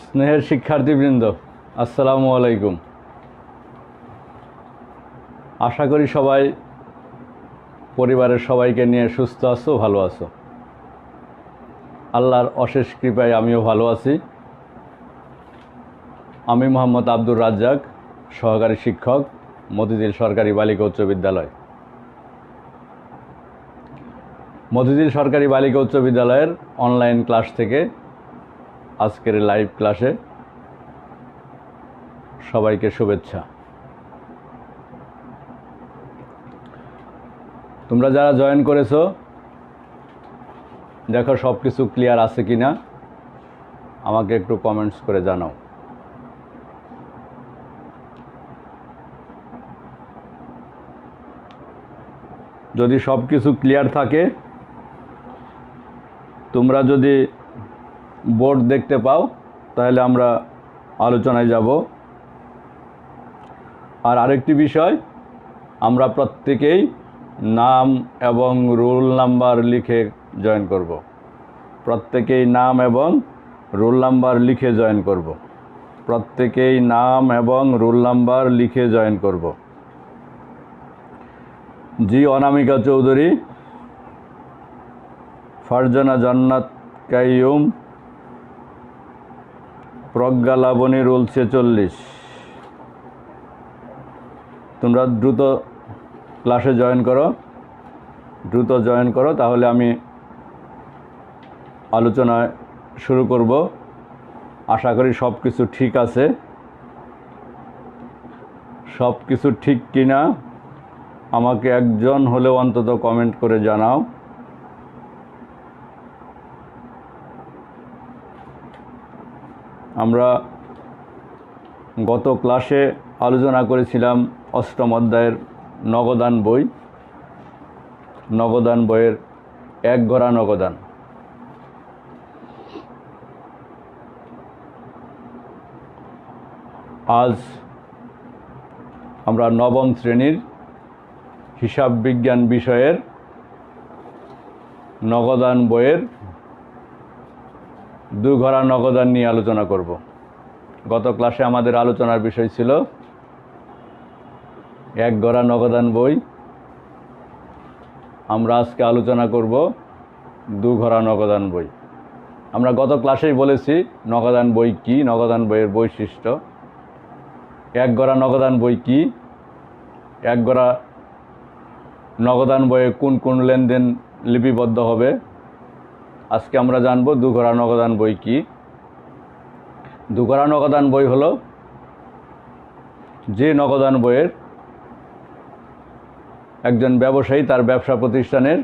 স্নেহের শিক্ষার্থীবৃন্দ, আসসালামু আলাইকুম। আশা করি সবাই পরিবারের সবাইকে নিয়ে সুস্থ আছো, ভালো আছো। আল্লাহর অশেষ কৃপায় আমিও ভালো আছি। আমি মোহাম্মদ আব্দুর রাজ্জাক, সহকারী শিক্ষক, মতিঝিল সরকারি বালিকা উচ্চ বিদ্যালয়। মতিঝিল সরকারি বালিকা উচ্চ বিদ্যালয়ের অনলাইন ক্লাস থেকে আজকের লাইভ ক্লাসে সবাইকে শুভেচ্ছা। তোমরা যারা জয়েন করেছো, দেখো সব কিছু ক্লিয়ার আছে কি না, আমাকে একটু কমেন্টস করে জানাও। যদি সব কিছু ক্লিয়ার থাকে, তোমরা যদি বোর্ড দেখতে পাও, তাহলে আমরা আলোচনায় যাব। আর আরেকটি বিষয়, আমরা প্রত্যেকেই নাম এবং রোল নাম্বার লিখে জয়েন করব। প্রত্যেকেই নাম এবং রোল নাম্বার লিখে জয়েন করব। প্রত্যেকেই নাম এবং রোল নাম্বার লিখে জয়েন করব। জি অনামিকা চৌধুরী, ফারজানা জান্নাত কাইয়ুম, প্রজ্ঞা লাবণী, রোল 46। তোমরা দ্রুত ক্লাসে জয়েন করো, তাহলে আমি আলোচনা শুরু করব। আশা করি সব কিছু ঠিক আছে। সব কিছু ঠিক কিনা আমাকে একজন হলেও অন্তত কমেন্ট করে জানাও। আমরা গত ক্লাসে আলোচনা করেছিলাম অষ্টম অধ্যায়ের নগদান বই, নগদান বইয়ের এক গড়া নগদান। আজ আমরা নবম শ্রেণীর হিসাব বিজ্ঞান বিষয়ের নগদান বইয়ের দুই ঘরা নগদান নিয়ে আলোচনা করব। গত ক্লাসে আমাদের আলোচনার বিষয় ছিল এক গড়া নগদান বই। আমরা আজকে আলোচনা করব দু ঘরা নগদান বই। আমরা গত ক্লাসেই বলেছি নগদান বই কি, নগদান বইয়ের বৈশিষ্ট্য। এক গড়া নগদান বই কি, এক গড়া নগদান বইয়ে কোন কোন লেনদেন লিপিবদ্ধ হবে। আজকে আমরা জানব দু ঘরা নগদান বই কি। দু ঘরা নগদান বই হলো যে নগদান বইয়ের একজন ব্যবসায়ী তার ব্যবসা প্রতিষ্ঠানের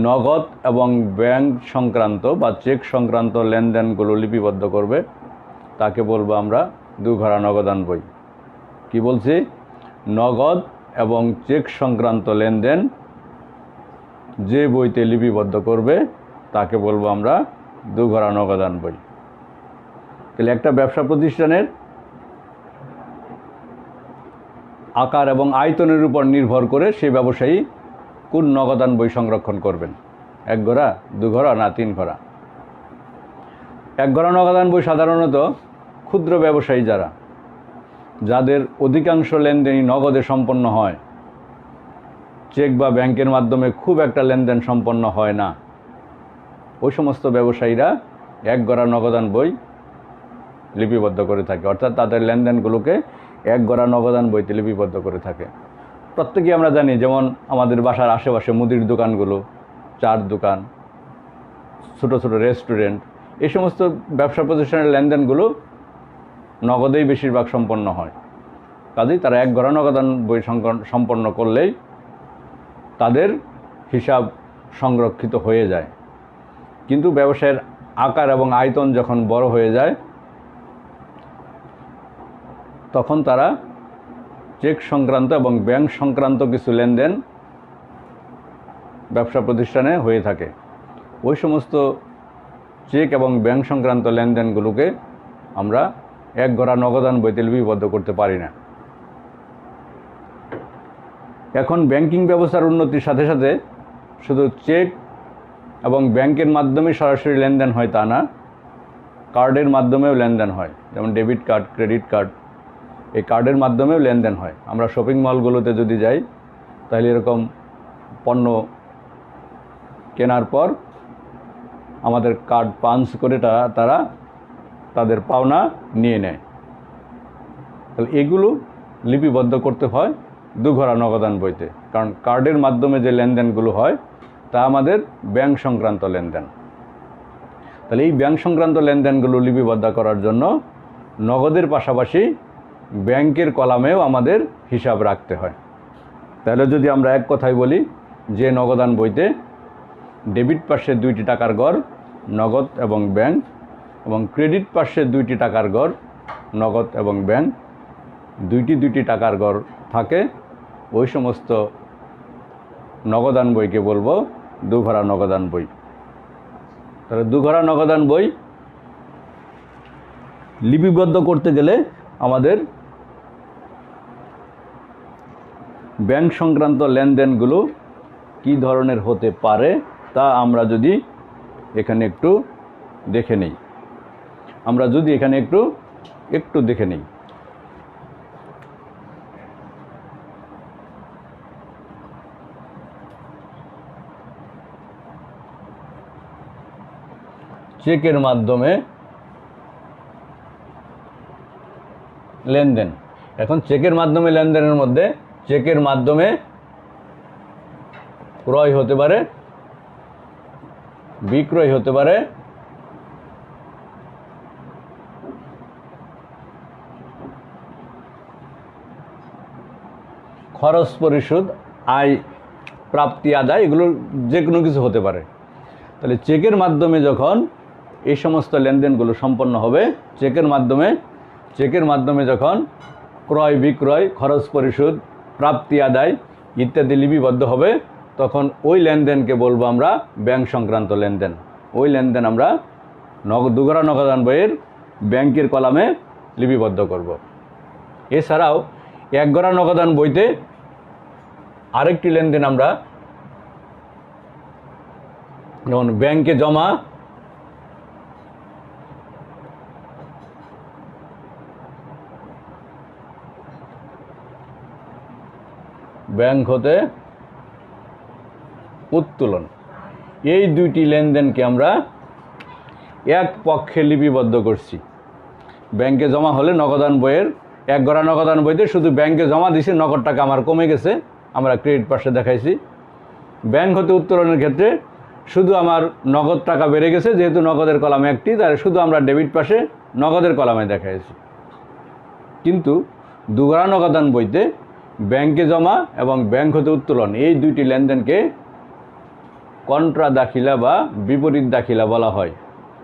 নগদ এবং ব্যাংক সংক্রান্ত বা চেক সংক্রান্ত লেনদেনগুলো লিপিবদ্ধ করবে, তাকে বলবো আমরা দু ঘরা নগদান বই। কি বলছি? নগদ এবং চেক সংক্রান্ত লেনদেন যে বইতে লিপিবদ্ধ করবে তাকে বলবো আমরা দু ঘরা নগদান বই। তাহলে একটা ব্যবসা প্রতিষ্ঠানের আকার এবং আয়তনের উপর নির্ভর করে সেই ব্যবসায়ী কোন নগদান বই সংরক্ষণ করবেন, এক ঘরা, দু ঘরা না তিন ঘরা। এক ঘরা নগদান বই সাধারণত ক্ষুদ্র ব্যবসায়ী যাদের অধিকাংশ লেনদেনই নগদে সম্পন্ন হয়, চেক বা ব্যাংকের মাধ্যমে খুব একটা লেনদেন সম্পন্ন হয় না, ওই সমস্ত ব্যবসায়ীরা এক ঘরা নগদান বই লিপিবদ্ধ করে থাকে। অর্থাৎ তাদের লেনদেনগুলোকে এক ঘরা নগদান বইতে লিপিবদ্ধ করে থাকে। প্রত্যেকেই আমরা জানি, যেমন আমাদের বাসার আশেপাশে মুদির দোকানগুলো, চার দোকান, ছোটো ছোটো রেস্টুরেন্ট, এই সমস্ত ব্যবসা প্রতিষ্ঠানের লেনদেনগুলো নগদেই বেশিরভাগ সম্পন্ন হয়। কাজেই তারা এক ঘরা নগদান বই সম্পন্ন করলেই তাদের হিসাব সংরক্ষিত হয়ে যায়। কিন্তু ব্যবসায়ের আকার এবং আয়তন যখন বড় হয়ে যায়, তখন তারা চেক সংক্রান্ত এবং ব্যাংক সংক্রান্ত কিছু লেনদেন ব্যবসা প্রতিষ্ঠানে হয়ে থাকে। ওই সমস্ত চেক এবং ব্যাংক সংক্রান্ত লেনদেনগুলোকে আমরা এক ঘরা নগদান বইতে লিপিবদ্ধ করতে পারি না। এখন ব্যাংকিং ব্যবস্থার উন্নতির সাথে সাথে শুধু চেক এবং ব্যাংকের মাধ্যমে সরাসরি লেনদেন হয় তা না, কার্ডের মাধ্যমেও লেনদেন হয়, যেমন ডেবিট কার্ড, ক্রেডিট কার্ড, এই কার্ডের মাধ্যমেও লেনদেন হয়। আমরা শপিং মলগুলোতে যদি যাই তাহলে এরকম পণ্য কেনার পর আমাদের কার্ড পাঞ্চ করে তারা তাদের পাওনা নিয়ে নেয়। তাহলে এগুলো লিপিবদ্ধ করতে হয় দুঘরা নগদান বইতে, কারণ কার্ডের মাধ্যমে যে লেনদেনগুলো হয় তা আমাদের ব্যাংক সংক্রান্ত লেনদেন। তাহলে এই ব্যাংক সংক্রান্ত লেনদেনগুলো লিপিবদ্ধ করার জন্য নগদের পাশাপাশি ব্যাংকের কলামেও আমাদের হিসাব রাখতে হয়। তাহলে যদি আমরা এক কথায় বলি যে নগদান বইতে ডেবিট পার্শ্বে 2টি টাকার গড় নগদ এবং ব্যাংক, এবং ক্রেডিট পার্শ্বে 2টি টাকার গড় নগদ এবং ব্যাংক, 2টি টাকার গড় থাকে, ওই সমস্ত নগদান বইকে বলবো দুঘরা নগদান বই। তাহলে দুঘরা নগদান বই লিপিবদ্ধ করতে গেলে আমাদের ব্যাংক সংক্রান্ত লেনদেনগুলো কী ধরনের হতে পারে তা আমরা যদি এখানে একটু দেখে নিই। দেখে নিই। চেকের মাধ্যমে লেনদেন। এখন চেকের মাধ্যমে লেনদেনের মধ্যে চেকের মাধ্যমে ক্রয় হতে পারে, বিক্রয় হতে পারে, খরচ পরিশোধ, আয় প্রাপ্তি আদায়, এগুলো যে কোনো কিছু হতে পারে। তাহলে চেকের মাধ্যমে যখন এই সমস্ত লেনদেনগুলো সম্পন্ন হবে, চেকের মাধ্যমে যখন ক্রয় বিক্রয়, খরচ পরিশোধ, প্রাপ্তি আদায় ইত্যাদি লিপিবদ্ধ হবে, তখন ওই লেনদেনকে বলবো আমরা ব্যাংক সংক্রান্ত লেনদেন। ওই লেনদেন আমরা দুঘরা নগদান বইয়ের ব্যাংকের কলামে লিপিবদ্ধ করব। এছাড়াও একঘরা নগদান বইতে আরেকটি লেনদেন আমরা, যেমন ব্যাংকে জমা, ব্যাংক হতে উত্তোলন, এই 2টি লেনদেনকে আমরা এক পক্ষে লিপিবদ্ধ করছি। ব্যাংকে জমা হলে নগদান বইয়ের একঘরা নগদান বইতে শুধু ব্যাংকে জমা দিছি, নগদ টাকা আমার কমে গেছে, আমরা ক্রেডিট পাশে দেখাইছি। ব্যাংক হতে উত্তোলনের ক্ষেত্রে শুধু আমার নগদ টাকা বেড়ে গেছে, যেহেতু নগদের কলামে একটি, তাহলে শুধু আমরা ডেবিট পাশে নগদের কলামে দেখাইছি। কিন্তু দুঘরা নগদান বইতে ব্যাংকে জমা এবং ব্যাংক হতে উত্তোলন এই 2টি লেনদেনকে কন্ট্রা দাখিলা বা বিপরীত দাখিলা বলা হয়।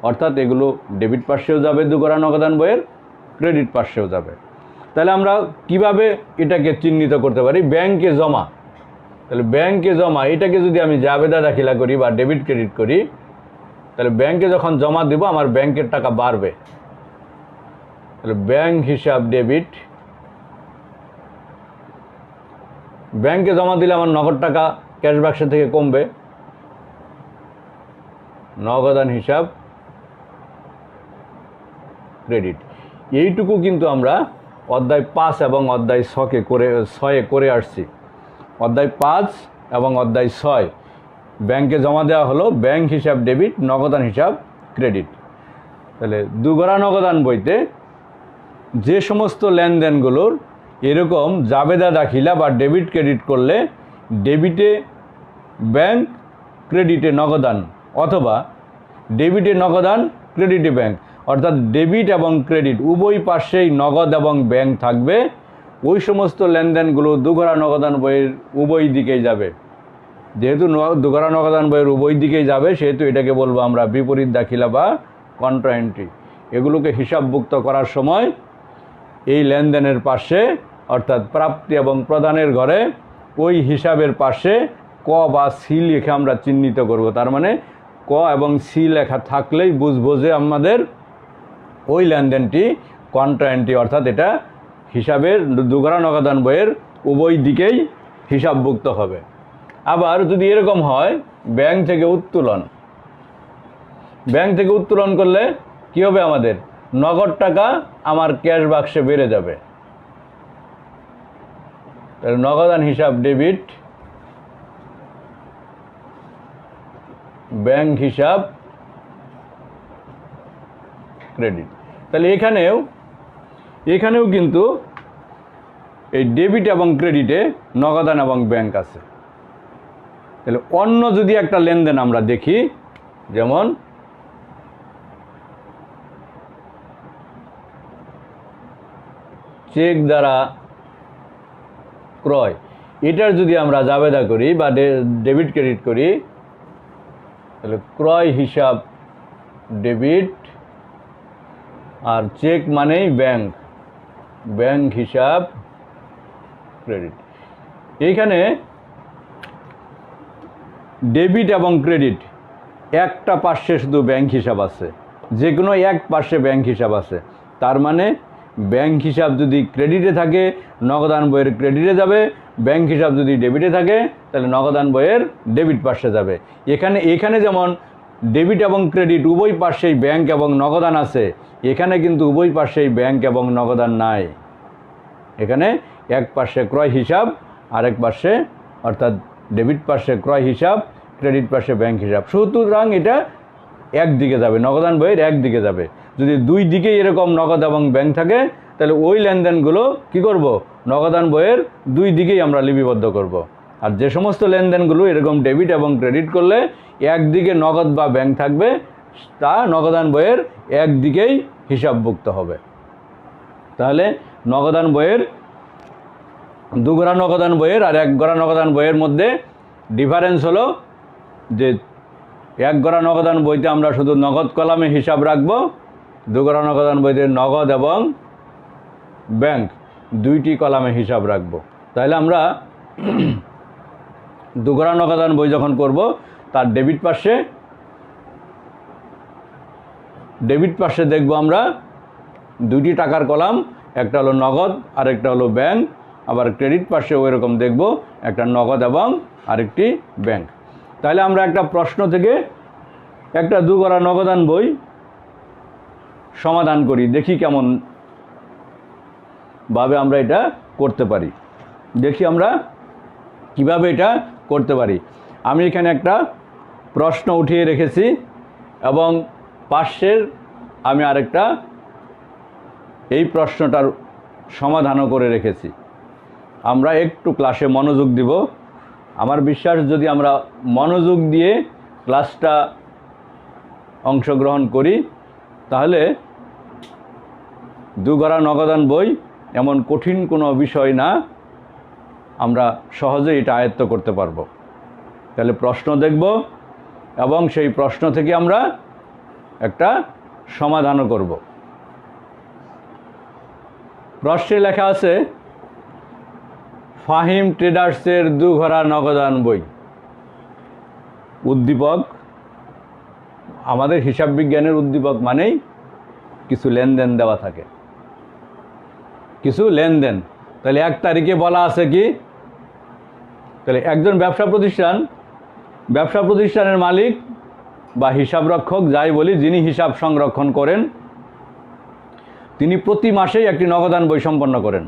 অর্থাৎ এগুলো ডেবিট পার্শ্বেও যাবে দুঘরা নগদান বইয়ের, ক্রেডিট পার্শ্বেও যাবে। তাহলে আমরা কিভাবে এটাকে চিহ্নিত করতে পারি? ব্যাংকে জমা, তাহলে ব্যাংকে জমা এটাকে যদি আমি জাবেদা দাখিলা করি বা ডেবিট ক্রেডিট করি, তাহলে ব্যাংকে যখন জমা দেব আমার ব্যাংকের টাকা বাড়বে। তাহলে ব্যাংক হিসাব ডেবিট, ব্যাংকে জমা দিলে আমার নগদ টাকা ক্যাশ বাক্সে থেকে কমবে, নগদান হিসাব ক্রেডিট। এইটুকু কিন্তু আমরা অধ্যায় 5 এবং অধ্যায় 6 করে আসছি। অধ্যায় 5 এবং অধ্যায় 6 ব্যাংকে জমা দেওয়া হলো ব্যাংক হিসাব ডেবিট, নগদান হিসাব ক্রেডিট। তাহলে দুঘরা নগদান বইতে যে সমস্ত লেনদেনগুলোর এরকম জাবেদা দাখিলা বা ডেবিট ক্রেডিট করলে ডেবিটে ব্যাংক, ক্রেডিটে নগদান, অথবা ডেবিটে নগদান, ক্রেডিটে ব্যাংক, অর্থাৎ ডেবিট এবং ক্রেডিট উভয় পাশেই নগদ এবং ব্যাংক থাকবে, ওই সমস্ত লেনদেনগুলো দুঘরা নগদান বইয়ের উভয় দিকেই যাবে। যেহেতু দুঘরা নগদান বইয়ের উভয় দিকেই যাবে, সেহেতু এটাকে বলবো আমরা বিপরীত দাখিলা বা কন্ট্রা এন্ট্রি। এগুলোকে হিসাবভুক্ত করার সময় এই লেনদেনের পাশে, অর্থাৎ প্রাপ্তি এবং প্রদানের ঘরে ওই হিসাবের পাশে ক বা সি লিখে আমরা চিহ্নিত করব। তার মানে ক এবং সি লেখা থাকলেই বুঝবো যে আমাদের ওই লেনদেনটি কন্ট্রা এন্ট্রি, অর্থাৎ এটা হিসাবের দুঘরা নগদান বইয়ের উভয় দিকেই হিসাবভুক্ত হবে। আবার যদি এরকম হয় ব্যাংক থেকে উত্তোলন, ব্যাংক থেকে উত্তোলন করলে কী হবে আমাদের? নগদ টাকা আমার ক্যাশ বাক্সে বেড়ে যাবে। তাহলে নগদান হিসাব ডেবিট, ব্যাংক হিসাব ক্রেডিট। তাহলে এখানেও কিন্তু এই ডেবিট এবং ক্রেডিটে নগদান এবং ব্যাংক আছে। তাহলে অন্য যদি একটা লেনদেন আমরা দেখি, যেমন চেক দ্বারা ক্রয়, এটার যদি আমরা জাবেদা করি বা ডেবিট ক্রেডিট করি, তাহলে ক্রয় হিসাব ডেবিট, আর চেক মানেই ব্যাংক, ব্যাংক হিসাব ক্রেডিট। এইখানে ডেবিট এবং ক্রেডিট একটা পার্শ্বে শুধু ব্যাংক হিসাব আছে, যে কোনো এক পার্শ্বে ব্যাংক হিসাব আছে। তার মানে ব্যাংক হিসাব যদি ক্রেডিটে থাকে নগদান বইয়ের ক্রেডিটে যাবে, ব্যাংক হিসাব যদি ডেবিটে থাকে তাহলে নগদান বইয়ের ডেবিট পার্শ্বে যাবে। এখানে যেমন ডেবিট এবং ক্রেডিট উভয় পার্শ্বেই ব্যাংক এবং নগদান আছে, এখানে কিন্তু উভয় পার্শ্বেই ব্যাংক এবং নগদান নাই। এখানে এক পার্শ্বে ক্রয় হিসাব, আরেক পার্শ্বে অর্থাৎ ডেবিট পার্শ্বে ক্রয় হিসাব, ক্রেডিট পার্শ্বে ব্যাংক হিসাব। সুতরাং এটা একদিকে যাবে, নগদান বইয়ের একদিকে যাবে। যদি দুই দিকেই এরকম নগদ এবং ব্যাংক থাকে তাহলে ওই লেনদেনগুলো কি করব? নগদান বইয়ের দুই দিকেই আমরা লিপিবদ্ধ করব। আর যে সমস্ত লেনদেনগুলো এরকম ডেবিট এবং ক্রেডিট করলে একদিকে নগদ বা ব্যাংক থাকবে, তা নগদান বইয়ের একদিকেই হিসাবভুক্ত হবে। তাহলে নগদান বইয়ের দুগড়া নগদান বইয়ের আর এক গড়া নগদান বইয়ের মধ্যে ডিফারেন্স হলো যে এক গড়া নগদান বইতে আমরা শুধু নগদ কলামে হিসাব রাখব, দুগড়া নগদান বইতে নগদ এবং ব্যাংক দুইটি কলামে হিসাব রাখব। তাহলে আমরা দুগড়া নগদান বই যখন করব তার ডেবিট পার্শ্বে দেখব আমরা দুইটি টাকার কলাম, একটা হলো নগদ আর একটা হলো ব্যাংক। আবার ক্রেডিট পার্শ্বেও এরকম দেখব, একটা নগদ এবং আরেকটি ব্যাংক। তাহলে আমরা একটা প্রশ্ন থেকে একটা দুগড়া নগদান বই সমাধান করি, দেখি কেমন ভাবে আমরা এটা করতে পারি। দেখি আমরা কিভাবে এটা করতে পারি। আমি এখানে একটা প্রশ্ন উঠিয়ে রেখেছি এবং পার্শ্বের আমি আরেকটা এই প্রশ্নটার সমাধানও করে রেখেছি। আমরা একটু ক্লাসে মনোযোগ দিব। আমার বিশ্বাস যদি আমরা মনোযোগ দিয়ে ক্লাসটা অংশগ্রহণ করি তাহলে দুগড়া নগদান বই এমন কঠিন কোনো বিষয় না, আমরা সহজে এটা আয়ত্ত করতে পারবো। তাহলে প্রশ্ন দেখব এবং সেই প্রশ্ন থেকে আমরা একটা সমাধানও করব। প্রশ্নে লেখা আছে ফাহিম ট্রেডার্সের দুঘরা নগদান বই। উদ্দীপক, আমাদের হিসাব বিজ্ঞানের উদ্দীপক মানেই কিছু লেনদেন দেওয়া থাকে, কিছু লেনদেন। তাহলে 1 তারিখে বলা আছে কি? তাহলে একজন ব্যবসা প্রতিষ্ঠানের মালিক বা হিসাবরক্ষক যাই বলি, যিনি হিসাব সংরক্ষণ করেন, তিনি প্রতি মাসেই একটি নগদান বই সম্পন্ন করেন।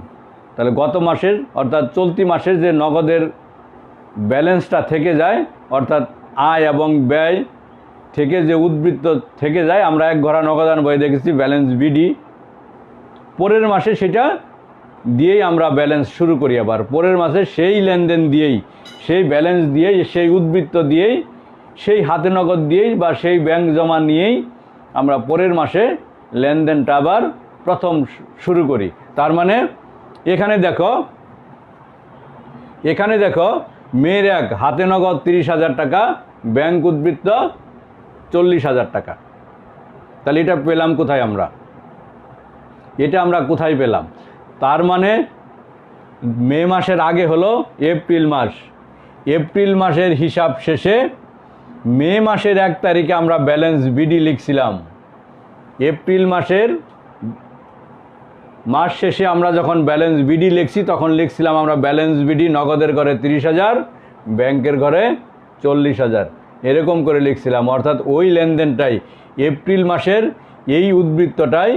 তাহলে গত মাসের অর্থাৎ চলতি মাসের যে নগদের ব্যালেন্সটা থেকে যায়, অর্থাৎ আয় এবং ব্যয় থেকে যে উদ্বৃত্ত থেকে যায়, আমরা এক ঘরা নগদান বই দেখেছি ব্যালেন্স বিডি। পরের মাসে সেটা দিয়েই আমরা ব্যালেন্স শুরু করি। আবার পরের মাসে সেই লেনদেন দিয়েই, সেই ব্যালেন্স দিয়েই, সেই উদ্বৃত্ত দিয়েই, সেই হাতে নগদ দিয়েই বা সেই ব্যাংক জমা নিয়েই আমরা পরের মাসে লেনদেনটা আবার প্রথম শুরু করি। তার মানে এখানে দেখো মেয়ের এক হাতে নগদ 30,000 টাকা, ব্যাংক উদ্বৃত্ত 40,000 টাকা। তাহলে এটা পেলাম কোথায়? এটা আমরা কোথায় পেলাম? তার মানে মে মাসের আগে হলো এপ্রিল মাস। এপ্রিল মাসের হিসাব শেষে মে মাসের 1 তারিখে আমরা ব্যালেন্স বিডি লিখছিলাম। এপ্রিল মাসের মাস শেষে আমরা যখন ব্যালেন্স বিডি লিখছি তখন লিখছিলাম আমরা ব্যালেন্স বিডি নগদের ঘরে 30,000, ব্যাংকের ঘরে 40,000, এরকম করে লিখছিলাম। অর্থাৎ ওই লেনদেনটাই এপ্রিল মাসের এই উদ্বৃত্তটাই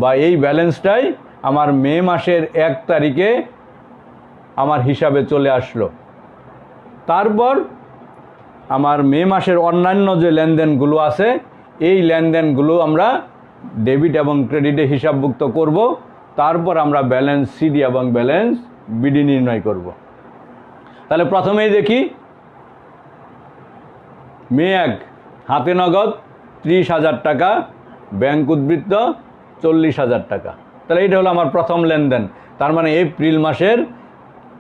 বা এই ব্যালেন্সটাই আমার মে মাসের 1 তারিখে আমার হিসাবে চলে আসলো। তারপর আমার মে মাসের অন্যান্য যে লেনদেনগুলো আছে এই লেনদেনগুলো আমরা ডেবিট এবং ক্রেডিটে হিসাবভুক্ত করব। তারপর আমরা ব্যালেন্স সিডি এবং ব্যালেন্স বিডি নির্ণয় করব। তাহলে প্রথমেই দেখি মে 1 হাতে নগদ 30,000 টাকা, ব্যাংক উদ্বৃত্ত 40,000 টাকা। তাহলে এটা হলো আমার প্রথম লেনদেন। তার মানে এপ্রিল মাসের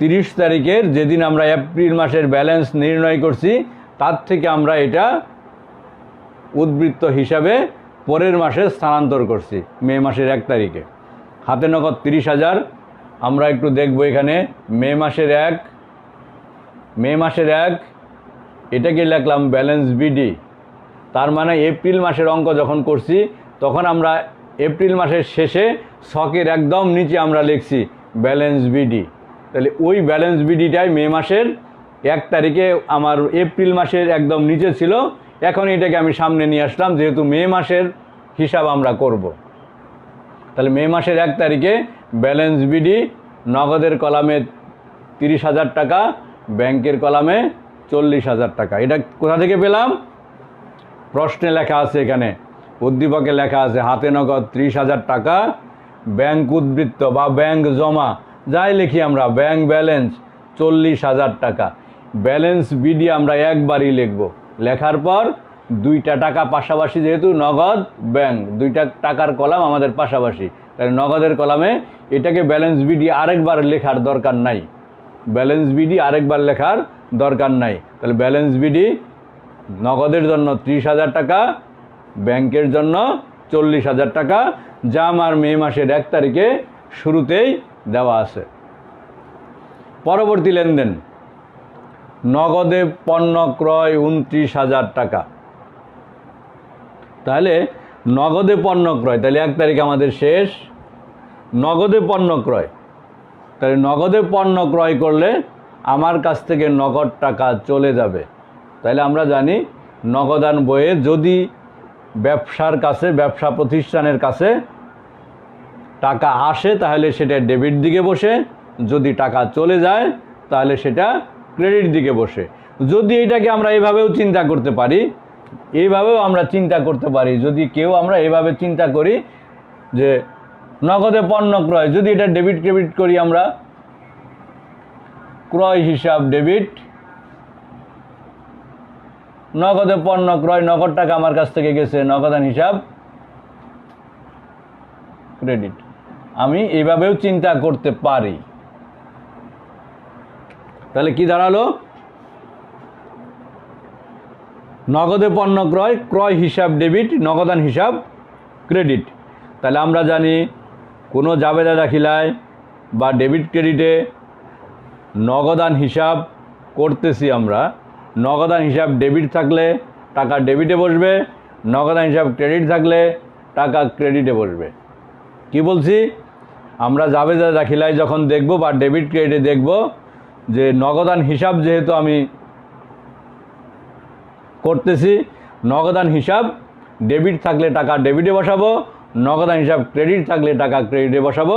30 তারিখের যেদিন আমরা এপ্রিল মাসের ব্যালেন্স নির্ণয় করছি তার থেকে আমরা এটা উদ্বৃত্ত হিসাবে পরের মাসে স্থানান্তর করছি মে মাসের 1 তারিখে। হাতে নগদ 30,000। আমরা একটু দেখব এখানে মে মাসের 1 এটাকে লিখলাম ব্যালেন্স বিডি। তার মানে এপ্রিল মাসের অঙ্ক যখন করছি তখন আমরা এপ্রিল মাসের শেষে ছকের একদম নিচে আমরা লিখছি ব্যালেন্স বিডি। তাহলে ওই ব্যালেন্স বিডিটাই মে মাসের 1 তারিখে আমার এপ্রিল মাসের একদম নিচে ছিল। এখন এটাকে আমি সামনে নিয়ে আসলাম যেহেতু মে মাসের হিসাব আমরা করব। তাহলে মে মাসের 1 তারিখে ব্যালেন্স বিডি নগদের কলামে 30,000 টাকা, ব্যাংকের কলামে 40,000 টাকা। এটা কোথা থেকে পেলাম? প্রশ্নে লেখা আছে, এখানে উদ্দীপকে লেখা আছে হাতে নগদ 30,000 টাকা, ব্যাংক উদ্বৃত্ত বা ব্যাংক জমা যাই লিখি আমরা ব্যাংক ব্যালেন্স 40,000 টাকা। ব্যালেন্স বিডি আমরা একবারই লিখব। লেখার পর 2টা টাকা পাশাপাশি, যেহেতু নগদ ব্যাংক 2টা টাকার কলাম আমাদের পাশাপাশি, তাহলে নগদের কলামে এটাকে ব্যালেন্স বিডি আরেকবার লেখার দরকার নাই। ব্যালেন্স বিডি আরেকবার লেখার দরকার নাই। তাহলে ব্যালেন্স বিডি নগদের জন্য 30,000 টাকা, ব্যাংকের জন্য 40,000 টাকা, যা আমার মে মাসের 1 তারিখে শুরুতেই দেওয়া আছে। পরবর্তী লেনদেন নগদে পণ্য ক্রয় 29,000 টাকা। তাহলে নগদে পণ্য ক্রয়, তাহলে 1 তারিখ আমাদের শেষ। নগদে পণ্য ক্রয়, তাহলে নগদে পণ্য ক্রয় করলে আমার কাছ থেকে নগদ টাকা চলে যাবে। তাহলে আমরা জানি নগদান বইয়ে যদি ব্যবসার কাছে, ব্যবসা প্রতিষ্ঠানের কাছে টাকা আসে তাহলে সেটা ডেবিট দিকে বসে, যদি টাকা চলে যায় তাহলে সেটা ক্রেডিট দিকে বসে। যদি এটাকে আমরা এইভাবেও চিন্তা করতে পারি, এইভাবেও আমরা চিন্তা করতে পারি, যদি কেউ আমরা এইভাবে চিন্তা করি যে নগদে পণ্য ক্রয়, যদি এটা ডেবিট ক্রেডিট করি আমরা, ক্রয় হিসাব ডেবিট, নগদে পণ্য ক্রয়, নগদ টাকা আমার কাছ থেকে গেছে, নগদান হিসাব ক্রেডিট। আমি এইভাবেও চিন্তা করতে পারি। তাহলে কি দাঁড়ালো? নগদে পণ্য ক্রয়, ক্রয় হিসাব ডেবিট, নগদান হিসাব ক্রেডিট। তাহলে আমরা জানি কোনো জাবেদা দাখিলায় বা ডেবিট ক্রেডিটে নগদান হিসাব করতেছি আমরা, নগদান হিসাব ডেবিট থাকলে টাকা ডেবিটে বসবে, নগদান হিসাব ক্রেডিট থাকলে টাকা ক্রেডিটে বসবে। কি বলছি? আমরা জাবেদা দাখিলায় যখন দেখব বা ডেবিট ক্রেডিটে দেখব যে নগদান হিসাব যেহেতু আমি করতেছি, নগদান হিসাব ডেবিট থাকলে টাকা ডেবিটে বসাবো, নগদান হিসাব ক্রেডিট থাকলে টাকা ক্রেডিটে বসাবো।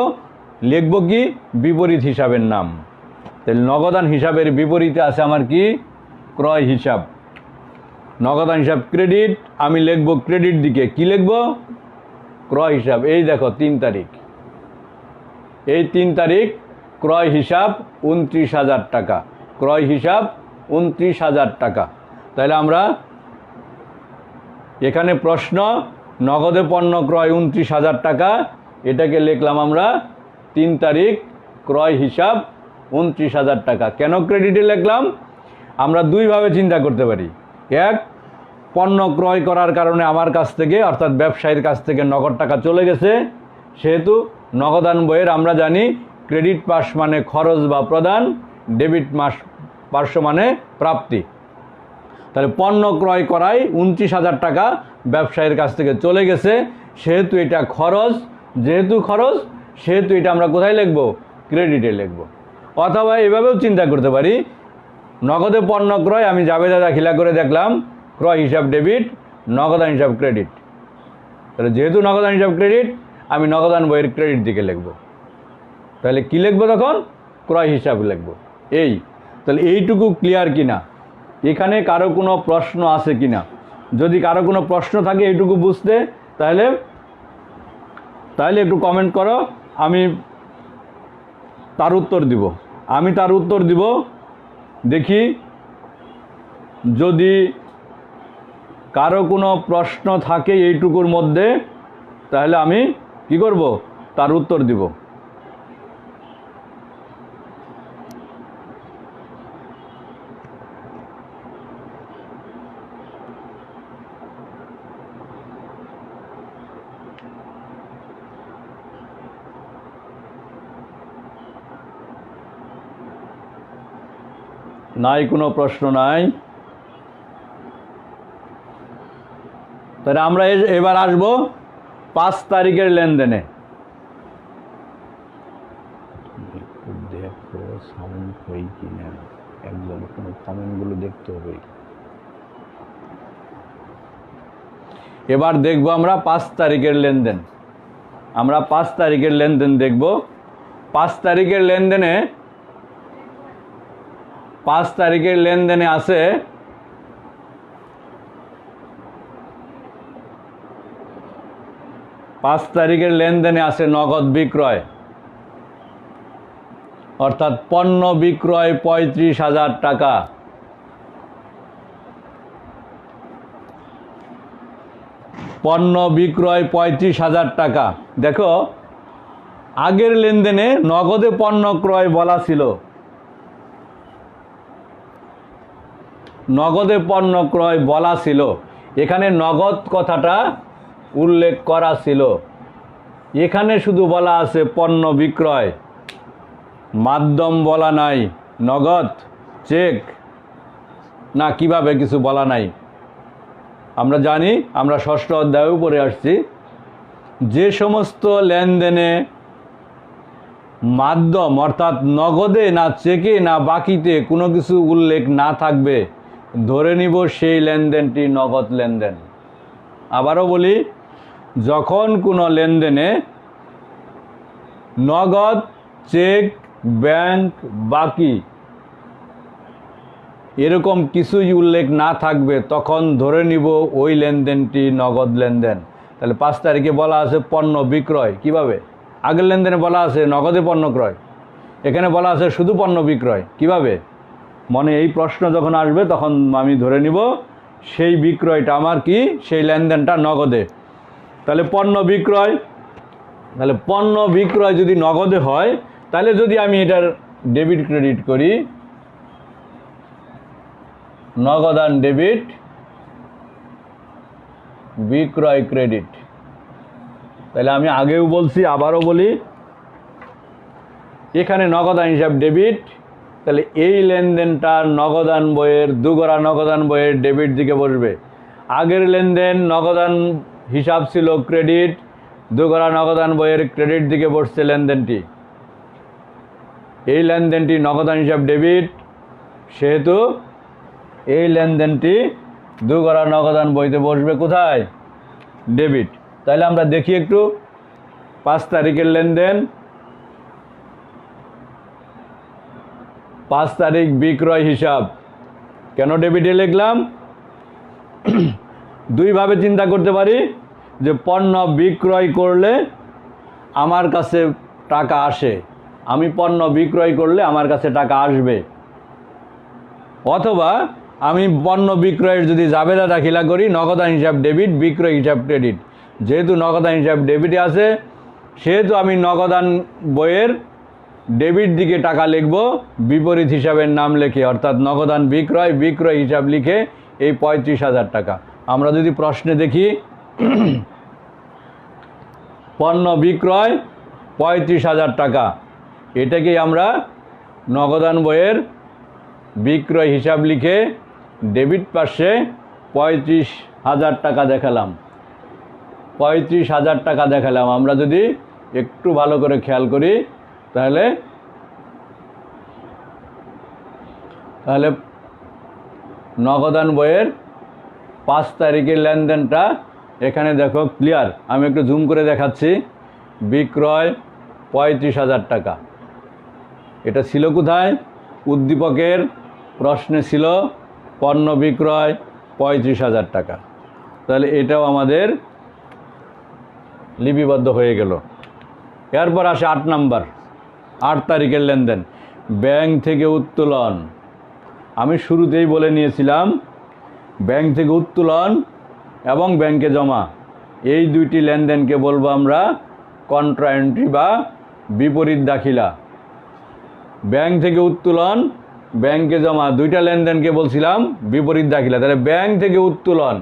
লিখব কি? বিপরীত হিসাবের নাম। তাহলে নগদান হিসাবের বিপরীতে আছে আমার কি? ক্রয় হিসাব। নগদান হিসাব ক্রেডিট, আমি লিখব ক্রেডিট দিকে। কি লিখব? ক্রয় হিসাব। এই দেখো 3 তারিখ, এই 3 তারিখ ক্রয় হিসাব 29,000 টাকা, ক্রয় হিসাব 29,000 টাকা। তাহলে আমরা এখানে প্রশ্ন নগদে পণ্য ক্রয় 29,000 টাকা, এটাকে লিখলাম আমরা 3 তারিখ ক্রয় হিসাব 29,000 টাকা। কেন ক্রেডিটে লিখলাম? আমরা দুইভাবে চিন্তা করতে পারি। এক, পণ্য ক্রয় করার কারণে আমার কাছ থেকে অর্থাৎ ব্যবসায়ীর কাছ থেকে নগদ টাকা চলে গেছে, সেহেতু নগদান বইয়ের আমরা জানি ক্রেডিট পাশ মানে খরচ বা প্রদান, ডেবিট পার্শ্ব মানে প্রাপ্তি। তাহলে পণ্য ক্রয় করায় 29,000 টাকা ব্যবসায়ীর কাছ থেকে চলে গেছে, সেহেতু এটা খরচ, যেহেতু খরচ সেহেতু এটা আমরা কোথায় লিখব? ক্রেডিটে লিখব। অথবা এভাবেও চিন্তা করতে পারি, নগদে পণ্য ক্রয় আমি জাবেদা দাখিলা করে দেখলাম ক্রয় হিসাব ডেবিট, নগদান হিসাব ক্রেডিট। তাহলে যেহেতু নগদান হিসাব ক্রেডিট, আমি নগদান বইয়ের ক্রেডিট দিকে লিখব। তাহলে কি লিখব তখন? ক্রয় হিসাব লিখব। এই তাহলে এইটুকু ক্লিয়ার কিনা, এখানে কারো কোনো প্রশ্ন আছে কিনা? যদি কারো কোনো প্রশ্ন থাকে এইটুকু বুঝতে, তাহলে একটু কমেন্ট করো, আমি তার উত্তর দিব। দেখি যদি কারো কোনো প্রশ্ন থাকে এইটুকুর মধ্যে, তাহলে আমি কি করব? তার উত্তর দিব। নাই, কোনো প্রশ্ন নাই। তাহলে আমরা এবার আসবো 5 তারিখের লেনদেনে। দেখো সাউন্ড হয় কিনা, একজন কোনো কমেন্টগুলো দেখতে হবে। এবার দেখব আমরা 5 তারিখের লেনদেন। আমরা 5 তারিখের লেনদেন দেখব। 5 তারিখের লেনদেনে 5 তারিখের লেনদেনে আছে নগদ বিক্রয়, অর্থাৎ পণ্য বিক্রয় 35,000 টাকা। পণ্য বিক্রয় 35,000 টাকা। দেখো আগের লেনদেনে নগদে পণ্য ক্রয় বলা ছিল, এখানে নগদ কথাটা উল্লেখ করা ছিল। এখানে শুধু বলা আছে পণ্য বিক্রয়, মাধ্যম বলা নাই, নগদ, চেক না কিভাবে কিছু বলা নাই। আমরা জানি, আমরা ষষ্ঠ অধ্যায়েও পড়ে আসছি, যে সমস্ত লেনদেনে মাধ্যম অর্থাৎ নগদে না চেকে না বাকিতে কোনো কিছু উল্লেখ না থাকবে, ধরে নিব সেই লেনদেনটি নগদ লেনদেন। আবারও বলি, যখন কোনো লেনদেনে নগদ, চেক, ব্যাংক, বাকি এরকম কিছুই উল্লেখ না থাকবে, তখন ধরে নিব ওই লেনদেনটি নগদ লেনদেন। তাহলে 5 তারিখে বলা আছে পণ্য বিক্রয়, কিভাবে? আগের লেনদেনে বলা আছে নগদে পণ্য ক্রয়, এখানে বলা আছে শুধু পণ্য বিক্রয়, কিভাবে? মনে এই প্রশ্ন যখন আসবে তখন আমি ধরে নিব সেই বিক্রয়টা আমার কি, সেই লেনদেনটা নগদে। তাহলে পণ্য বিক্রয় যদি নগদে হয়, তাহলে যদি আমি এটার ডেবিট ক্রেডিট করি, নগদান ডেবিট, বিক্রয় ক্রেডিট, তাহলে আমি আগেও বলছি আবারও বলি, এখানে নগদান হিসাব ডেবিট, তাহলে এই লেনদেনটা নগদান বইয়ের, দুগরা নগদান বইয়ের ডেবিট দিকে বসবে। আগের লেনদেন নগদান হিসাব ছিল ক্রেডিট, দুগরা নগদান বইয়ের ক্রেডিট দিকে বসছে লেনদেনটি। এই লেনদেনটি নগদান হিসাব ডেবিট, সেহেতু এই লেনদেনটি দুগরা নগদান বইতে বসবে কোথায়? ডেবিট। তাহলে আমরা দেখি একটু 5 তারিখের লেনদেন। 5 তারিখ বিক্রয় হিসাব কেন ডেবিটে লিখলাম? দুইভাবে চিন্তা করতে পারি, যে পণ্য বিক্রয় করলে আমার কাছে টাকা আসে, আমি পণ্য বিক্রয় করলে আমার কাছে টাকা আসবে, অথবা আমি পণ্য বিক্রয়ের যদি জাবেদা দাখিলা করি নগদান হিসাব ডেবিট, বিক্রয় হিসাব ক্রেডিট। যেহেতু নগদান হিসাব ডেবিটে আছে, সেহেতু আমি নগদান বইয়ের ডেবিট দিকে টাকা লিখব বিপরীত হিসাবের নাম লিখে, অর্থাৎ নগদান বিক্রয়, বিক্রয় হিসাব লিখে এই 35,000 টাকা। আমরা যদি প্রশ্নে দেখি, পণ্য বিক্রয় 35,000 টাকা, এটাকেই আমরা নগদান বইয়ের বিক্রয় হিসাব লিখে ডেবিট পাশে 35,000 টাকা দেখালাম। 35,000 টাকা দেখালাম। আমরা যদি একটু ভালো করে খেয়াল করি, তাহলে নগদান বইয়ের 5 তারিখের লেনদেনটা এখানে দেখো ক্লিয়ার, আমি একটু জুম করে দেখাচ্ছি। বিক্রয় 35,000 টাকা। এটা ছিল কোথায়? উদ্দীপকের প্রশ্নে ছিল পণ্য বিক্রয় 35,000 টাকা। তাহলে এটাও আমাদের লিপিবদ্ধ হয়ে গেল। এরপর আসে 8 নাম্বার, 8 তারিখের লেনদেন। ব্যাংক থেকে উত্তোলন। আমি শুরুতেই বলে নিয়েছিলাম ব্যাংক থেকে উত্তোলন এবং ব্যাংকে জমা, এই দুইটি লেনদেনকে বলবো আমরা কন্ট্রা এন্ট্রি বা বিপরীত দাখিলা। ব্যাংক থেকে উত্তোলন, ব্যাংকে জমা, দুইটা লেনদেনকে বলছিলাম বিপরীত দাখিলা। তাহলে ব্যাংক থেকে উত্তোলন,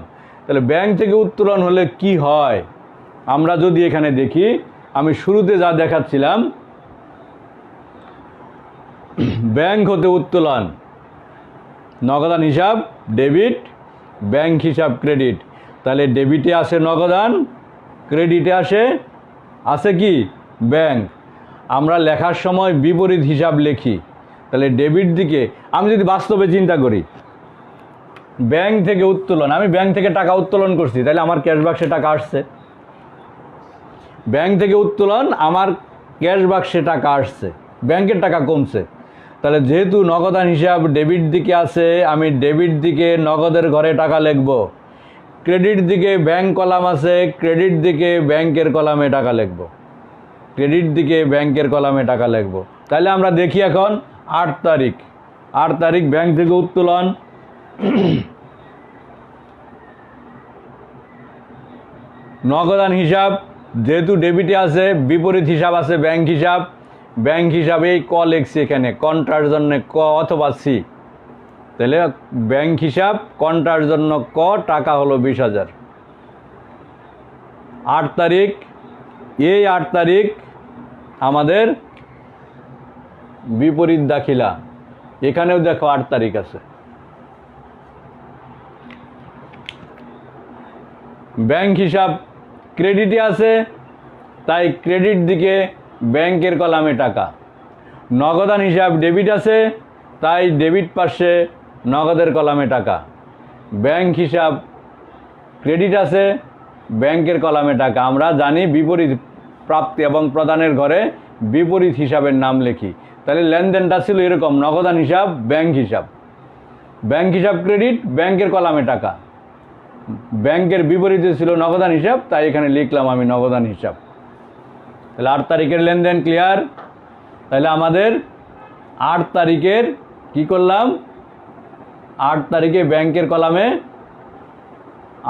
তাহলে ব্যাংক থেকে উত্তোলন হলে কি হয় আমরা যদি এখানে দেখি, আমি শুরুতে যা দেখাচ্ছিলাম, ব্যাংক হতে উত্তোলন, নগদান হিসাব ডেবিট, ব্যাংক হিসাব ক্রেডিট। তাহলে ডেবিটে আসে নগদান, ক্রেডিটে আসে কি ব্যাংক। আমরা লেখার সময় বিপরীত হিসাব লিখি। তাহলে ডেবিট দিকে আমি যদি বাস্তবে চিন্তা করি, ব্যাংক থেকে উত্তোলন, আমি ব্যাংক থেকে টাকা উত্তোলন করছি, তাহলে আমার ক্যাশ বাক্সে টাকা আসছে। ব্যাংক থেকে উত্তোলন, আমার ক্যাশ বাক্সে টাকা আসছে, ব্যাংকের টাকা কমছে। তাহলে যেহেতু নগদান হিসাব ডেবিট দিকে আছে, আমি ডেবিট দিকে নগদের ঘরে টাকা লিখব। ক্রেডিট দিকে ব্যাংক কলাম আছে, ক্রেডিট দিকে ব্যাংকের কলামে টাকা লিখব। ক্রেডিট দিকে ব্যাংকের কলামে টাকা লিখব। তাহলে আমরা দেখি এখন 8 তারিখ। 8 তারিখ ব্যাংক থেকে উত্তোলন। নগদান হিসাব যেহেতু ডেবিটে আছে, বিপরীত হিসাব আছে ব্যাংক হিসাব। ব্যাংক হিসাবে এই ক লিখছি এখানে, কন্ট্রার জন্য ক অথবা সি। তাহলে ব্যাংক হিসাব কন্ট্রার জন্য ক, টাকা হলো 20,000। 8 তারিখ, এই 8 তারিখ আমাদের বিপরীত দাখিলা। এখানেও দেখো 8 তারিখ আছে। ব্যাংক হিসাব ক্রেডিটে আছে, তাই ক্রেডিট দিকে ব্যাংকের কলামে টাকা। নগদান হিসাব ডেবিট আছে, তাই ডেবিট পাশে নগদের কলামে টাকা। ব্যাংক হিসাব ক্রেডিট আছে, ব্যাংকের কলামে টাকা। আমরা জানি বিপরীত প্রাপ্তি এবং প্রদানের ঘরে বিপরীত হিসাবের নাম লিখি। তাহলে লেনদেনটা ছিল এরকম, নগদান হিসাব ব্যাংক হিসাব, ব্যাংক হিসাব ক্রেডিট, ব্যাংকের কলামে টাকা। ব্যাংকের বিপরীতে ছিল নগদান হিসাব, তাই এখানে লিখলাম আমি নগদান হিসাব। তাহলে 8 তারিখের লেনদেন ক্লিয়ার। তাহলে আমাদের 8 তারিখের কি করলাম, 8 তারিখে ব্যাংকের কলামে,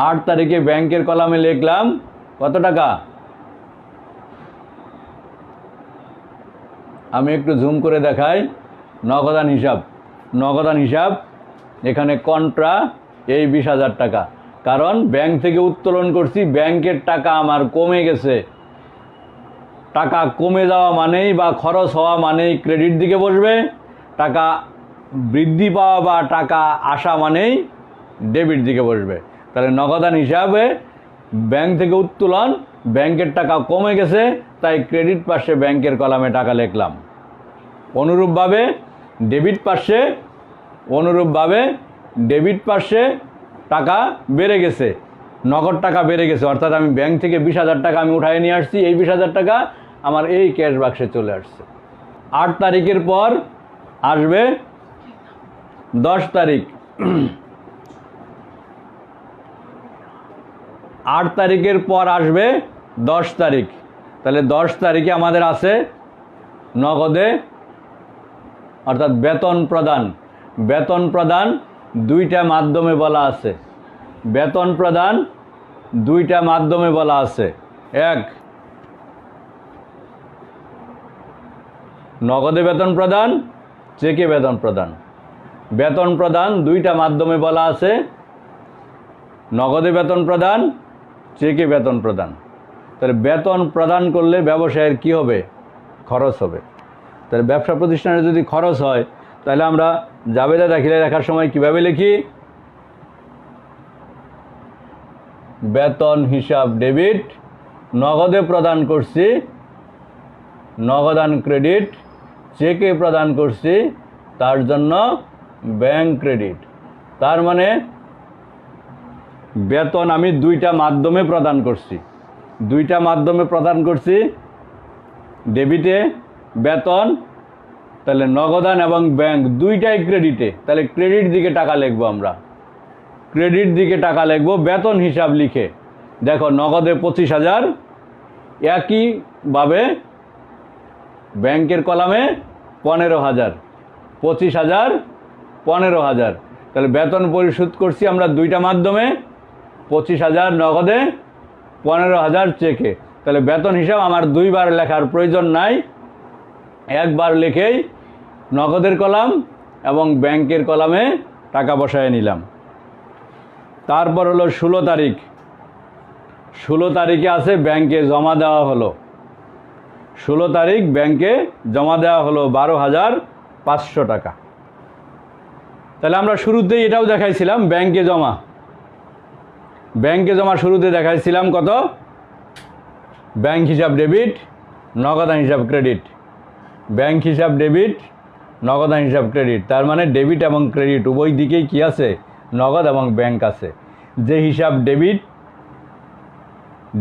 8 তারিখে ব্যাংকের কলামে লিখলাম কত টাকা। আমি একটু জুম করে দেখাই। নগদান হিসাব, নগদান হিসাব এখানে কন্ট্রা এই 20,000 টাকা, কারণ ব্যাংক থেকে উত্তোলন করছি, ব্যাংকের টাকা আমার কমে গেছে। টাকা কমে যাওয়া মানেই বা খরচ হওয়া মানেই ক্রেডিট দিকে বসবে, টাকা বৃদ্ধি পাওয়া বা টাকা আসা মানেই ডেবিট দিকে বসবে। তাহলে নগদান হিসাবে ব্যাংক থেকে উত্তোলন, ব্যাংকের টাকা কমে গেছে, তাই ক্রেডিট পাশে ব্যাংকের কলামে টাকা লিখলাম। অনুরূপভাবে ডেবিট পাশে টাকা বেড়ে গেছে, নগদ টাকা বেড়ে গেছে, অর্থাৎ আমি ব্যাংক থেকে 20,000 টাকা আমি উঠায় নিয়ে আসছি, এই 20,000 টাকা আমার এই ক্যাশ বাক্সে চলে আসছে। 8 তারিখের পর আসবে 10 তারিখ। 8 তারিখের পর আসবে 10 তারিখ। তাহলে 10 তারিখে আমাদের আছে নগদে, অর্থাৎ বেতন প্রদান। বেতন প্রদান দুইটা মাধ্যমে বলা আছে, বেতন প্রদান দুইটা মাধ্যমে বলা আছে। এক, নগদে বেতন প্রদান, চেকে বেতন প্রদান। বেতন প্রদান দুইটা মাধ্যমে বলা আছে, নগদে বেতন প্রদান, চেকে বেতন প্রদান। তাহলে বেতন প্রদান করলে ব্যবসায়ের কি হবে, খরচ হবে। তাহলে ব্যবসা প্রতিষ্ঠানে যদি খরচ হয়, তাহলে আমরা জাবেদা দাখিলা লেখার সময় কিভাবে লিখি, বেতন হিসাব ডেবিট, নগদে প্রদান করছি, নগদান ক্রেডিট, চেকে প্রদান করছি, তার জন্য ব্যাংক ক্রেডিট। তার মানে বেতন আমি দুইটা মাধ্যমে প্রদান করছি, দুইটা মাধ্যমে প্রদান করছি, ডেবিটে বেতন, তাহলে নগদান এবং ব্যাংক দুইটাই ক্রেডিটে, তাহলে ক্রেডিট দিকে টাকা লিখবো আমরা, ক্রেডিট দিকে টাকা লিখবো বেতন হিসাব লিখে। দেখো নগদে 25,000, একইভাবে ব্যাংকের কলামে 15,000, 25,000, 15,000, তাহলে বেতন পরিশোধ করছি আমরা দুইটা মাধ্যমে, 25,000 নগদে, 15,000 চেকে। তাহলে বেতন হিসাব আমার দুইবার লেখার প্রয়োজন নাই, একবার লিখেই নগদের কলাম এবং ব্যাংকের কলামে টাকা বসায় নিলাম। তারপর হলো 16 তারিখ, 16 তারিখে আছে ব্যাংকে জমা দেওয়া হলো, 16 তারিখ ব্যাংকে জমা দেওয়া হলো 12,500 টাকা। তাহলে আমরা শুরুতেই এটাও দেখাইছিলাম ব্যাংকে জমা, ব্যাংকে জমা শুরুতে দেখাইছিলাম কত, ব্যাংক হিসাব ডেবিট, নগদান হিসাব ক্রেডিট, ব্যাংক হিসাব ডেবিট, নগদান হিসাব ক্রেডিট। তার মানে ডেবিট এবং ক্রেডিট উভয় দিকেই কি আছে, নগদ এবং ব্যাংক আছে। যে হিসাব ডেবিট,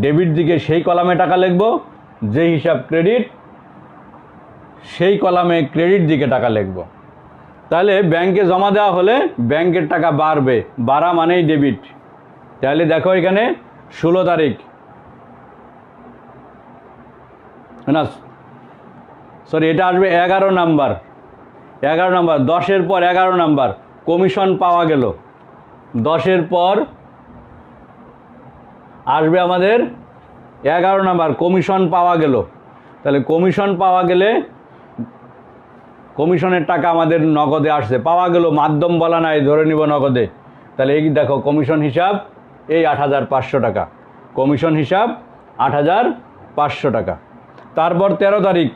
ডেবিট দিকে সেই কলামে টাকা লিখব, যে হিসাব ক্রেডিট সেই কলামে ক্রেডিট দিকে টাকা লিখব। তাহলে ব্যাংকে জমা দেওয়া হলে ব্যাংকের টাকা বাড়বে, বাড়া মানেই ডেবিট। তাহলে দেখো এখানে 16 তারিখ না, সরি এটা আসবে 11 নাম্বার, 11 নাম্বার, 10-এর পর 11 নাম্বার কমিশন পাওয়া গেল, 10-এর পর আসবে আমাদের 11 নাম্বার কমিশন পাওয়া গেল। তাহলে কমিশন পাওয়া গেলে কমিশনের টাকা আমাদের নগদে আসছে, পাওয়া গেল মাধ্যম বলা নাই, ধরে নিব নগদে। তাহলে এই দেখো কমিশন হিসাব এই 8,500 টাকা, কমিশন হিসাব 8,500 টাকা। তারপর 13 তারিখ,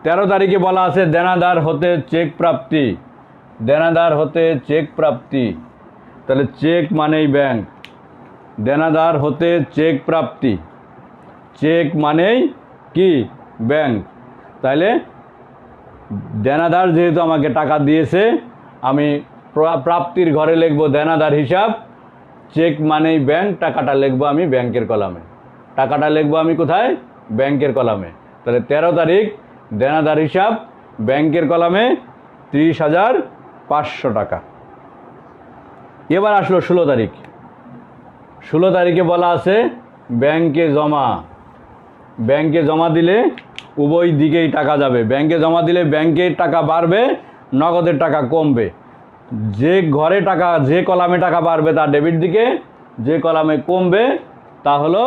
13 তারিখে বলা আছে দেনাদার হতে চেক প্রাপ্তি, দেনাদার হতে চেক প্রাপ্তি। তাহলে চেক মানেই ব্যাংক, দেনাদার হতে চেক প্রাপ্তি, চেক মানেই কি ব্যাংক। তাহলে দেনাদার যেহেতু আমাকে টাকা দিয়েছে, আমি প্রাপ্তির ঘরে লিখব দেনাদার হিসাব, চেক মানেই ব্যাংক, টাকাটা লিখব আমি ব্যাংকের কলামে, টাকাটা লিখব আমি কোথায়, ব্যাংকের কলামে। তাহলে 13 তারিখ দেনাদার হিসাব ব্যাংকের কলামে 30,500 টাকা। এবার আসলো 16 তারিখ, 16 তারিখে বলা আছে ব্যাংকে জমা, ব্যাংকে জমা দিলে উভয় দিকেই টাকা যাবে, ব্যাংকে জমা দিলে ব্যাংকের টাকা বাড়বে, নগদের টাকা কমবে। যে ঘরে টাকা, যে কলামে টাকা বাড়বে তা ডেবিট দিকে, যে কলামে কমবে তা হলো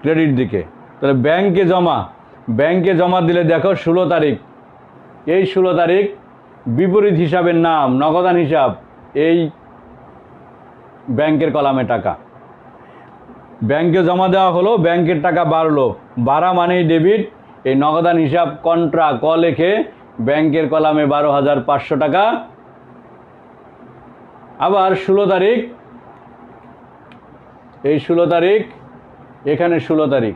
ক্রেডিট দিকে। তাহলে ব্যাংকে জমা, ব্যাংকে জমা দিলে দেখো 16 তারিখ, এই 16 তারিখ বিপরীত হিসাবের নাম নগদান হিসাব, এই ব্যাংকের কলামে টাকা, ব্যাংকে জমা দেওয়া হলো, ব্যাংকের টাকা বাড়লো, বাড়া মানেই ডেবিট, এই নগদান হিসাব কন্ট্রা ক লেখে ব্যাংকের কলামে 12,500 টাকা। আবার 16 তারিখ, এই 16 তারিখ, এখানে 16 তারিখ,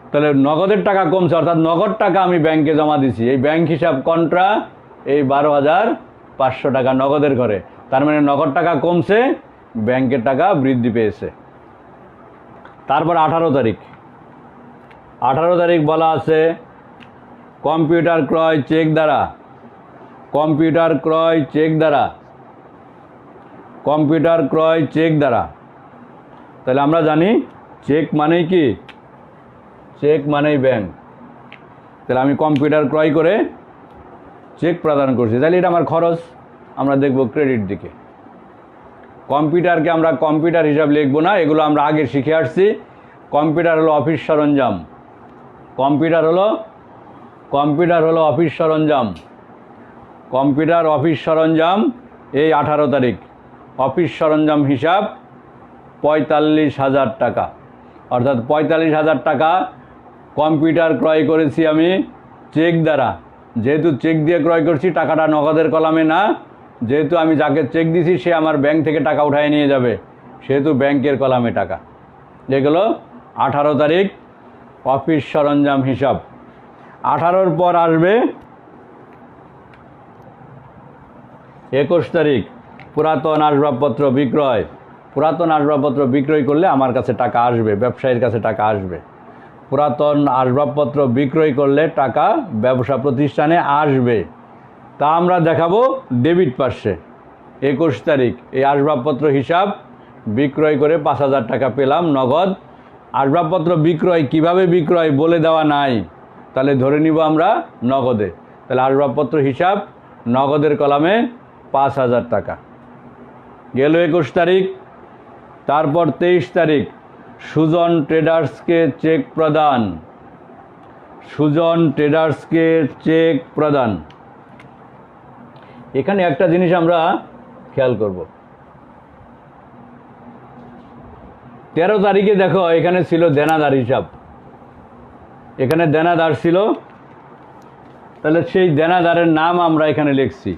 তাহলে নগদের টাকা কমছে, অর্থাৎ নগদ টাকা আমি ব্যাংকে জমা দিছি, এই ব্যাংক হিসাব কন্ট্রা এই 12,500 টাকা নগদের ঘরে। তার মানে নগদ টাকা কমছে, ব্যাংকের টাকা বৃদ্ধি পেয়েছে। তারপর 18 তারিখ, 18 তারিখ বলা আছে কম্পিউটার ক্রয় চেক দ্বারা, কম্পিউটার ক্রয় চেক দ্বারা, কম্পিউটার ক্রয় চেক দ্বারা। তাহলে আমরা জানি চেক মানেই কি, চেক মানেই ব্যাংক। তাহলে আমি কম্পিউটার ক্রয় করে চেক প্রদান করছি, তাহলে এটা আমার খরচ, আমরা দেখব ক্রেডিট দিকে। কম্পিউটারকে আমরা কম্পিউটার হিসাব লিখব না, এগুলো আমরা আগে শিখে আসছি। কম্পিউটার হলো অফিস সরঞ্জাম, কম্পিউটার হলো অফিস সরঞ্জাম, কম্পিউটার অফিস সরঞ্জাম এই 18 তারিখ অফিস সরঞ্জাম হিসাব 45,000 টাকা, অর্থাৎ 45,000 টাকা কম্পিউটার ক্রয় করেছি আমি চেক দ্বারা। যেহেতু চেক দিয়ে ক্রয় করছি, টাকাটা নগদের কলামে না, যেহেতু আমি যাকে চেক দিছি সে আমার ব্যাংক থেকে টাকা উঠায় নিয়ে যাবে, সেহেতু ব্যাংকের কলামে টাকা। এগুলো 18 তারিখ অফিস সরঞ্জাম হিসাব। 18-র পর আসবে 21 তারিখ, পুরাতন আসবাবপত্র বিক্রয়, পুরাতন আসবাবপত্র বিক্রয় করলে আমার কাছে টাকা আসবে, ব্যবসায়ীর কাছে টাকা আসবে। পুরাতন আসবাবপত্র বিক্রয় করলে টাকা ব্যবসা প্রতিষ্ঠানে আসবে। তা আমরা দেখাবো ডেবিট পার্শ্বে 21 তারিখ এই আসবাবপত্র হিসাব বিক্রয় করে 5,000 টাকা পেলাম নগদ। আসবাবপত্র বিক্রয় কিভাবে বিক্রয় বলে দেওয়া নাই, তাহলে ধরে নিব আমরা নগদে। তাহলে আসবাবপত্র হিসাব নগদের কলামে 5,000 টাকা গেল 21 তারিখ। তারপর 23 তারিখ সুজন ট্রেডার্সকে চেক প্রদান, সুজন ট্রেডার্সকে চেক প্রদান। এখানে একটা জিনিস আমরা খেয়াল করব, 13 তারিখে দেখো এখানে ছিল দেনাদার হিসাব, এখানে দেনাদার ছিল, তাহলে সেই দেনাদারের নাম আমরা এখানে লিখছি।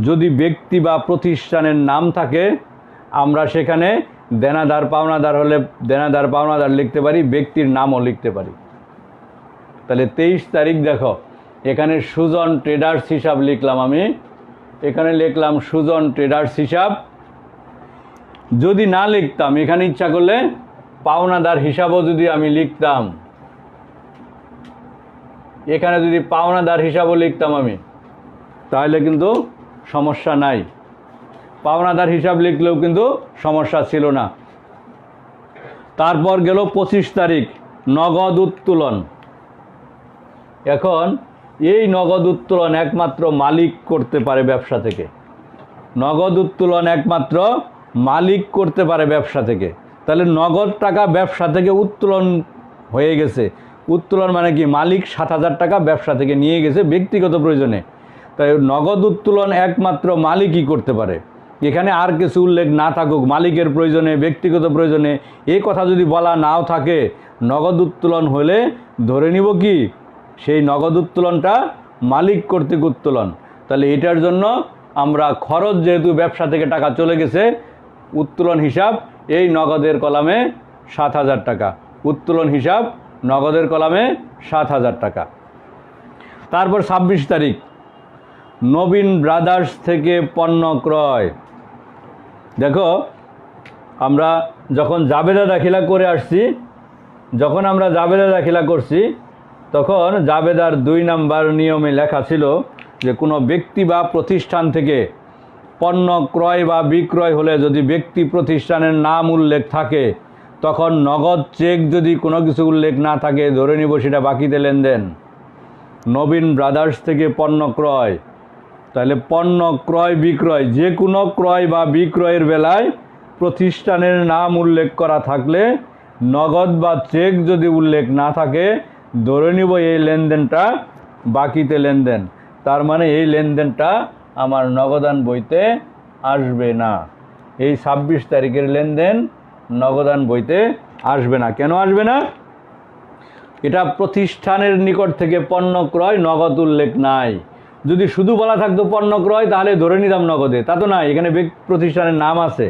যদি ব্যক্তি বা প্রতিষ্ঠানের নাম থাকে আমরা সেখানে দেনাদার পাওনাদার হলে দেনাদার পাওনাদার লিখতে পারি, ব্যক্তির নামও লিখতে পারি। তাহলে 23 তারিখ দেখো এখানে সুজন ট্রেডার্স হিসাব লিখলাম, আমি এখানে লিখলাম সুজন ট্রেডার্স হিসাব। যদি না লিখতাম এখানে ইচ্ছা করলে পাওনাদার হিসাবও যদি আমি লিখতাম, এখানে যদি পাওনাদার হিসাবও লিখতাম আমি, তাহলে কিন্তু সমস্যা নাই, পাওনাদার হিসাব লিখলেও কিন্তু সমস্যা ছিল না। তারপর গেল 25 তারিখ নগদ উত্তোলন। এখন এই নগদ উত্তোলন একমাত্র মালিক করতে পারে ব্যবসা থেকে, নগদ উত্তোলন একমাত্র মালিক করতে পারে ব্যবসা থেকে। তাহলে নগদ টাকা ব্যবসা থেকে উত্তোলন হয়ে গেছে, উত্তোলন মানে কি মালিক 7,000 টাকা ব্যবসা থেকে নিয়ে গেছে ব্যক্তিগত প্রয়োজনে, তাই নগদ উত্তোলন একমাত্র মালিকই করতে পারে। এখানে আর কিছু উল্লেখ না থাকুক, মালিকের প্রয়োজনে ব্যক্তিগত প্রয়োজনে এই কথা যদি বলা নাও থাকে, নগদ উত্তোলন হলে ধরে নিব কি সেই নগদ উত্তোলনটা মালিক কর্তৃক উত্তোলন। তাহলে এটার জন্য আমরা খরচ, যেহেতু ব্যবসা থেকে টাকা চলে গেছে, উত্তোলন হিসাব এই নগদের কলামে 7,000 টাকা, উত্তোলন হিসাব নগদের কলামে 7,000 টাকা। তারপর 26 তারিখ নবীন ব্রাদার্স থেকে পণ্য ক্রয়। দেখো আমরা যখন জাবেদা দাখিলা করে আসছি, যখন আমরা জাবেদা দাখিলা করছি তখন জাবেদার 2 নম্বর নিয়মে লেখা ছিল যে কোনো ব্যক্তি বা প্রতিষ্ঠান থেকে পণ্য ক্রয় বা বিক্রয় হলে যদি ব্যক্তি প্রতিষ্ঠানের নাম উল্লেখ থাকে, তখন নগদ চেক যদি কোনো কিছু উল্লেখ না থাকে ধরে নিব সেটা বাকিতে লেনদেন। নবীন ব্রাদার্স থেকে পণ্য ক্রয়, তাহলে পণ্য ক্রয় বিক্রয়, যে কোনো ক্রয় বা বিক্রয়ের বেলায় প্রতিষ্ঠানের নাম উল্লেখ করা থাকলে, নগদ বা চেক যদি উল্লেখ না থাকে ধরে নিব এই লেনদেনটা বাকিতে লেনদেন। তার মানে এই লেনদেনটা আমার নগদান বইতে আসবে না, এই 26 তারিখের লেনদেন নগদান বইতে আসবে না। কেন আসবে না? এটা প্রতিষ্ঠানের নিকট থেকে পণ্য ক্রয়, নগদ উল্লেখ নাই। যদি শুধু বলা থাকতো পণ্য ক্রয় তাহলে ধরে নিতাম নগদে, তা তো নাই, এখানে প্রতিষ্ঠানের নাম আছে।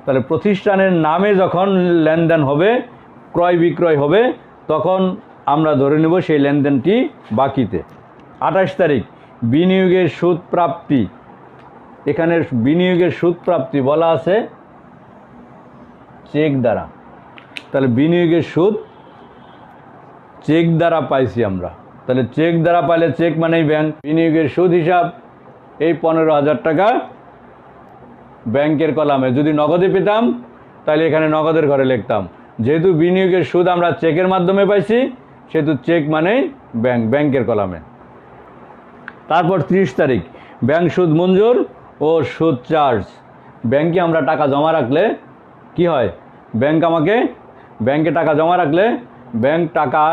তাহলে প্রতিষ্ঠানের নামে যখন লেনদেন হবে, ক্রয় বিক্রয় হবে, তখন আমরা ধরে নেব সেই লেনদেনটি বাকিতে। 28 তারিখ বিনিয়োগের সুদ প্রাপ্তি। এখানে বিনিয়োগের সুদ প্রাপ্তি বলা আছে চেক দ্বারা, তাহলে বিনিয়োগের সুদ চেক দ্বারা পাইছি আমরা। তাহলে চেক দ্বারা পাইলে চেক মানেই ব্যাংক। বিনিয়োগের সুদ হিসাব এই 15,000 টাকা ব্যাংকের কলামে। যদি নগদে পেতাম তাহলে এখানে নগদের ঘরে লিখতাম, যেহেতু বিনিয়োগের সুদ আমরা চেকের মাধ্যমে পাইছি সেহেতু চেক মানেই ব্যাংক, ব্যাংকের কলামে। তারপর 30 তারিখ ব্যাংক সুদ মঞ্জুর ও সুদ চার্জ। ব্যাংকে আমরা টাকা জমা রাখলে কি হয়, ব্যাংক আমাকে ব্যাংকে টাকা জমা রাখলে ব্যাংক টাকা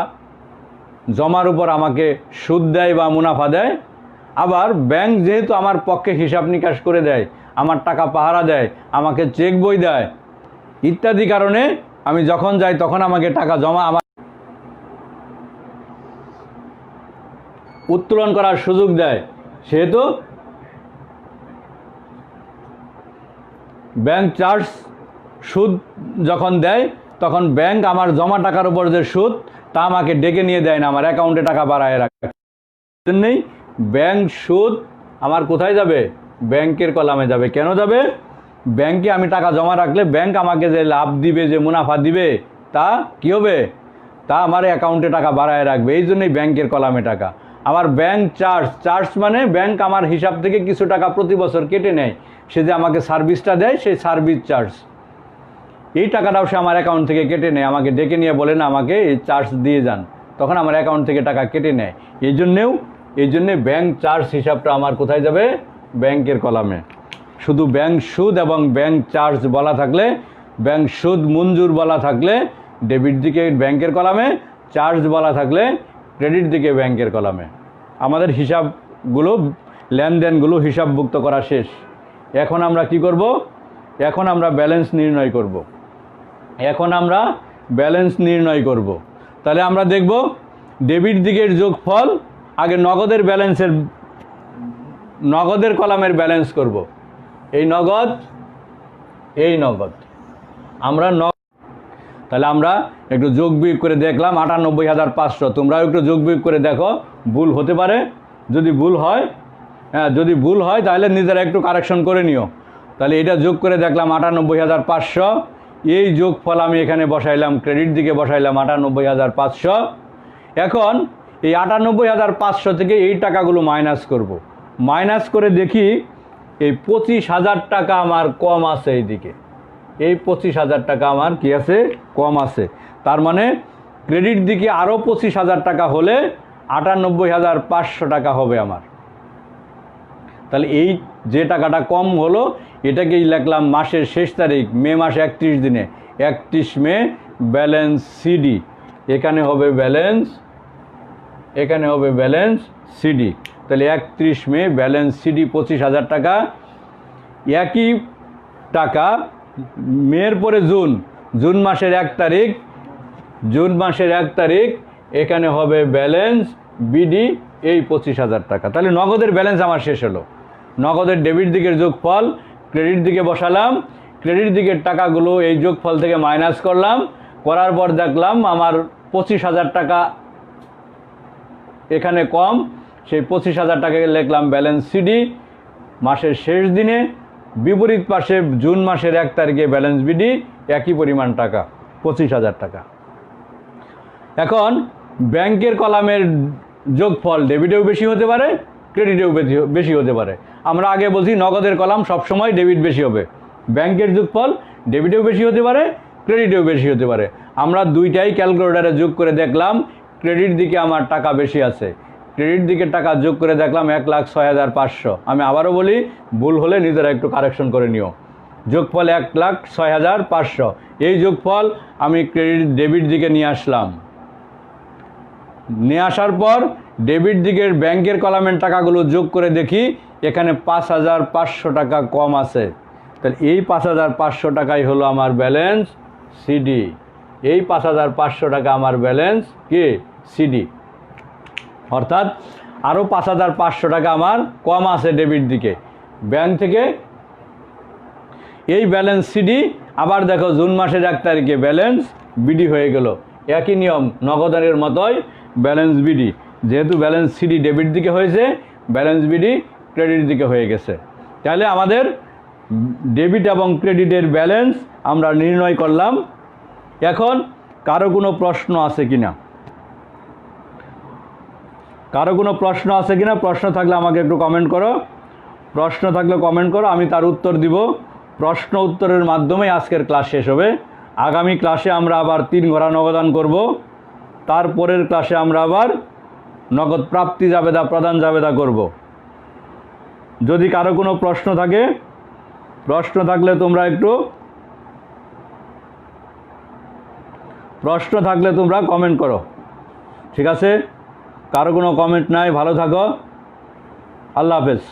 জমার উপর আমাকে সুদ দেয় বা মুনাফা দেয়। আবার ব্যাংক যেহেতু আমার পক্ষে হিসাব নিকাশ করে দেয়, আমার টাকা পাহারা দেয়, আমাকে চেক বই দেয় ইত্যাদি কারণে আমি যখন যাই তখন আমাকে টাকা জমা আমার উত্তোলন করার সুযোগ দেয়। সেহেতু ব্যাংক চার্জ সুদ যখন দেয় তখন ব্যাংক আমার জমা টাকার উপর যে সুদ তা আমাকে ডেকে নিয়ে দেয় না, আমার অ্যাকাউন্টে টাকা বাড়ায় রাখে। জন্যই ব্যাংক সুদ আমার কোথায় যাবে, ব্যাংকের কলামে যাবে। কেন যাবে? ব্যাংকে আমি টাকা জমা রাখলে ব্যাংক আমাকে যে লাভ দিবে, যে মুনাফা দিবে, তা কী হবে? তা আমার অ্যাকাউন্টে টাকা বাড়ায় রাখবে। এই জন্যই ব্যাংকের কলামে টাকা। আবার ব্যাংক চার্জ মানে ব্যাংক আমার হিসাব থেকে কিছু টাকা প্রতি বছর কেটে নেয়। সে যে আমাকে সার্ভিসটা দেয়, সেই সার্ভিস চার্জ, এই টাকাটাও সে আমার অ্যাকাউন্ট থেকে কেটে নেয়। আমাকে ডেকে নিয়ে বলে না আমাকে এই চার্জ দিয়ে যান, তখন আমার অ্যাকাউন্ট থেকে টাকা কেটে নেয়। এই জন্যে ব্যাংক চার্জ হিসাবটা আমার কোথায় যাবে? ব্যাংকের কলামে। শুধু ব্যাংক সুদ এবং ব্যাংক চার্জ বলা থাকলে, ব্যাংক সুদ মঞ্জুর বলা থাকলে ডেবিট দিকে ব্যাংকের কলামে, চার্জ বলা থাকলে ক্রেডিট দিকে ব্যাংকের কলামে। আমাদের হিসাবগুলো, লেনদেনগুলো হিসাবভুক্ত করা শেষ। এখন আমরা কি করব? এখন আমরা ব্যালেন্স নির্ণয় করব। তাহলে আমরা দেখব ডেবিট দিকের যোগফল। আগে নগদের কলামের ব্যালেন্স করব। এই নগদ আমরা তাহলে আমরা একটু যোগ বিয়োগ করে দেখলাম 98,500। তোমরাও একটু যোগ বিয়োগ করে দেখো, ভুল হতে পারে। যদি ভুল হয় তাহলে নিজেরা একটু কারেকশন করে নিও। তাহলে এটা যোগ করে দেখলাম 98,500। এই যোগফল আমি এখানে বসাইলাম, ক্রেডিট দিকে বসাইলাম 98,500। এখন এই 98,500 থেকে এই টাকাগুলো মাইনাস করব। মাইনাস করে দেখি এই 25,000 টাকা আমার কম আছে। এইদিকে এই 25,000 টাকা আমার কি আছে? কম আছে। তার মানে ক্রেডিট দিকে আরও 25,000 টাকা হলে 98,500 টাকা হবে আমার। তাহলে এই যে টাকাটা কম হলো, এটাকেই লিখলাম মাসের শেষ তারিখ, মে মাসে 31 দিনে, 31 মে ব্যালেন্স সিডি। এখানে হবে ব্যালেন্স সিডি। তাহলে 31 মে ব্যালেন্স সিডি 25,000 টাকা। একই টাকা মের পরে জুন মাসের 1 তারিখ, এখানে হবে ব্যালেন্স বিডি, এই 25,000 টাকা। তাহলে নগদের ব্যালেন্স আমার শেষ হলো। নগদের ডেবিট দিকের যোগফল ক্রেডিট দিকে বসালাম, ক্রেডিট দিকের টাকাগুলো এই যোগফল থেকে মাইনাস করলাম, করার পর দেখলাম আমার 25,000 টাকা এখানে কম। সেই 25,000 টাকাকে লিখলাম ব্যালেন্স সিডি মাসের শেষ দিনে। বিপরীত পাশে জুন মাসের 1 তারিখে ব্যালেন্স বিডি, একই পরিমাণ টাকা, 25,000 টাকা। এখন ব্যাংকের কলামের যোগফল ডেবিটেও বেশি হতে পারে, ক্রেডিটেও বেশি হতে পারে। আমরা আগে বলছি নগদের কলাম সবসময় ডেবিট বেশি হবে। ব্যাংকের যোগফল ডেবিটেও বেশি হতে পারে, ক্রেডিটেও বেশি হতে পারে। আমরা দুইটাই ক্যালকুলেটারে যোগ করে দেখলাম, ক্রেডিট দিকে আমার টাকা বেশি আছে। ক্রেডিট দিকে টাকা যোগ করে দেখলাম 1,06,500। আমি আবারও বলি, ভুল হলে নিজেরা একটু কারেকশন করে নিও। যোগফল 1,06,500। এই যোগফল আমি ডেবিট দিকে নিয়ে আসলাম। নিয়ে আসার পর ডেবিট দিকের ব্যাংকের কলামের টাকাগুলো যোগ করে দেখি এখানে 5,500 টাকা কম আছে। তাহলে এই 5,500 টাকাই হলো আমার ব্যালেন্স সিডি। এই 5,500 টাকা আমার ব্যালেন্স কি? সিডি। অর্থাৎ আরও 5,500 টাকা আমার কম আছে ডেবিট দিকে ব্যাংক থেকে। এই ব্যালেন্স সিডি। আবার দেখো জুন মাসের 1 তারিখে ব্যালেন্স বিডি হয়ে গেল। একই নিয়ম, নগদানের মতোই ব্যালেন্স বিডি। যেহেতু ব্যালেন্স সিডি ডেবিট দিকে হয়েছে, ব্যালেন্স বিডি ক্রেডিট দিকে হয়ে গেছে। তাহলে আমাদের ডেবিট এবং ক্রেডিটের ব্যালেন্স আমরা নির্ণয় করলাম। এখন কারো কোনো প্রশ্ন আছে কিনা? প্রশ্ন থাকলে আমাকে একটু কমেন্ট করো। আমি তার উত্তর দিব। প্রশ্ন উত্তরের মাধ্যমেই আজকের ক্লাস শেষ হবে। আগামী ক্লাসে আমরা আবার 3 ঘোড়া নগদান করব। তারপরের ক্লাসে আমরা আবার নগদ প্রাপ্তি জাবেদা, প্রদান জাবেদা করব। যদি কারো কোনো প্রশ্ন থাকলে তোমরা কমেন্ট করো। ঠিক আছে? কারো কোনো কমেন্ট নাই, ভালো থাকো। আল্লাহ হাফেজ।